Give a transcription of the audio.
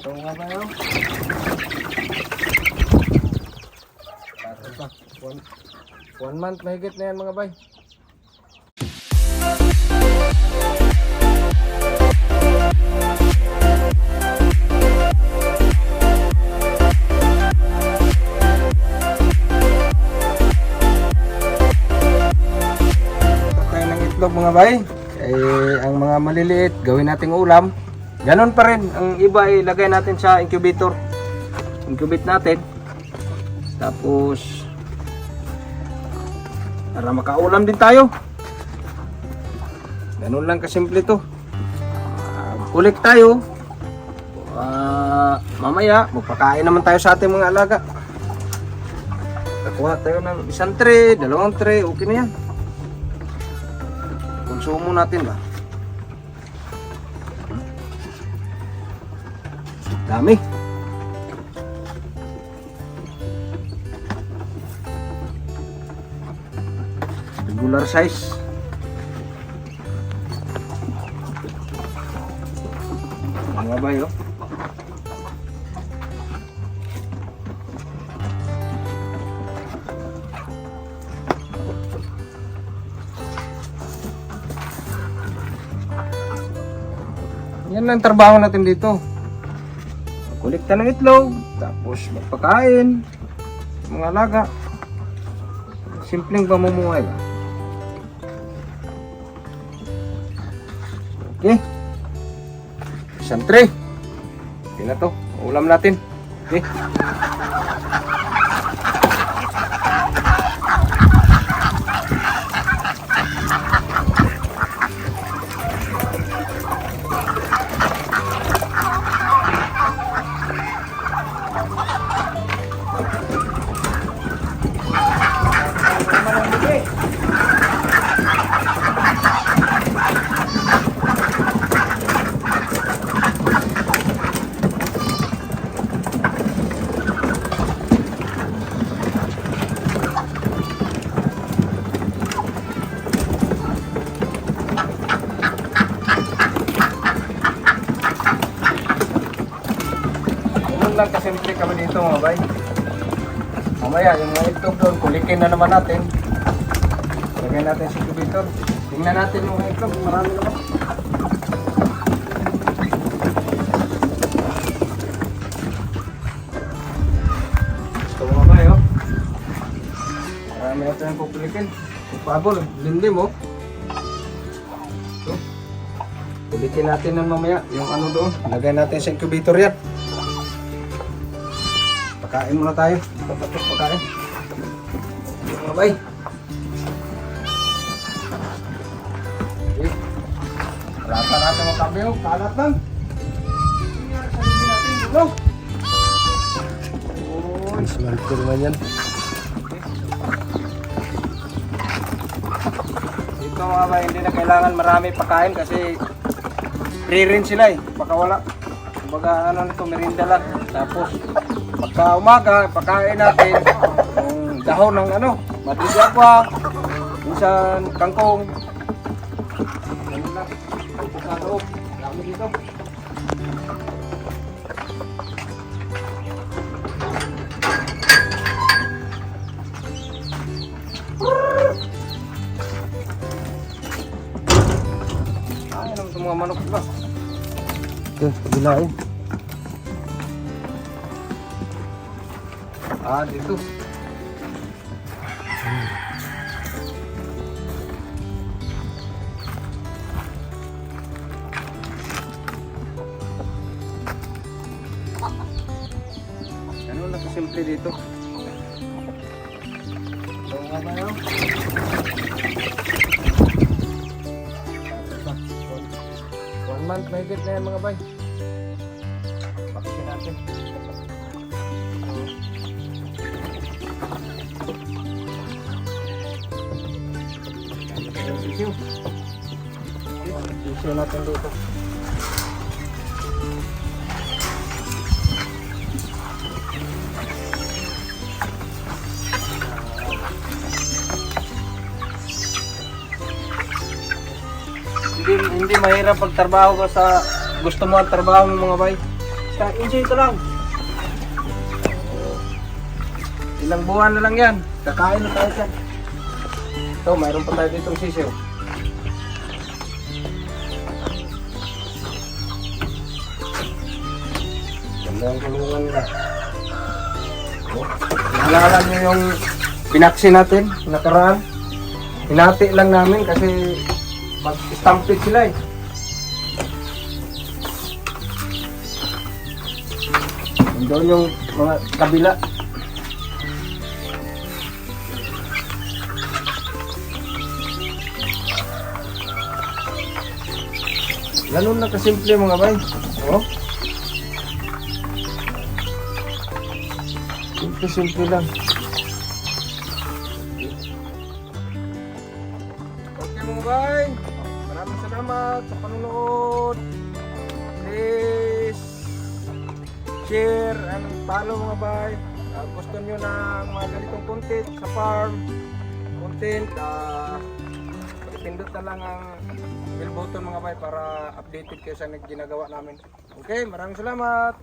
Ito nga ba yun? One month mahigit na yan mga bay. Itlog mga bay, ang mga maliliit gawin nating ulam. Ganon pa rin, ang iba ay lagay natin sa incubator. Incubate natin. Tapos para makaulam din tayo. Ganon lang kasimple to. Kulik tayo. Mamaya magpakain naman tayo sa ating mga alaga. Kuha tayo ng isang tray, dalawang tray, okay na yan. Konsumo natin ba? Dami. Regular size. Mga bayo. Yan lang trabaho natin dito. Kulikta ng itlog, tapos magpakain sa mga alaga. Simpleng pamumuhay. Okay. Isang tray. Okay na to. Ulam natin. Okay. Lang kasimple kami dito mga bay. Mamaya yung mga itlog doon, kulikin na naman natin. Lagay natin sa incubator. Tingnan natin yung mga itlog, marami naman. Ito mga bay, oh. Marami natin yung kukulikin. Kupabol, lindim oh. So, kulikin natin nun mamaya yung ano doon. Lagay natin sa incubator yan. Pakain muna tayo. Tapos pakain. Mga bay. Okay. Kalatan natin mga kabyo. Kalat lang. Sarili natin dito. Oh, smart ko naman yan. Dito mga bay, hindi na kailangan marami pakain kasi free rin sila eh. Baka wala. Kumbaga ano nito, merinda lang. Tapos pagka umaga, pagkain natin yung dahon ng ano, matigapwa, minsan kangkong. Ganun lang, ito sa loob, dami dito. Ay, ano itong mga manok ba? Ito, pabilain. Dito. Ano na kasimple dito? Ito nga ba yun? One month mahigit na yan mga bay. Pakisin natin. Sisiyo natin dito. Hindi mahirap pagtrabaho basta gusto mo ang trabaho ng mga bay. Basta enjoy ito lang. Ilang buwan na lang yan. Kakain na tayo dyan. Ito, mayroon pa tayo ditong sisiw. Ganda ang kulungan nila. Naalala nyo yung pinaksin natin, nakaraan. Hinati lang namin kasi mag-stampede sila eh. Doon yung mga kabila. Ganun na kasimple mga bay. Oh. Simple lang. Okay mga bay. Maraming salamat sa panonood. Please share and follow mga bay. Gusto nyo ng mga ganitong content sa farm content, pindot na lang ang bell button mga bay para updated kayo sa ginagawa namin. Okay, maraming salamat.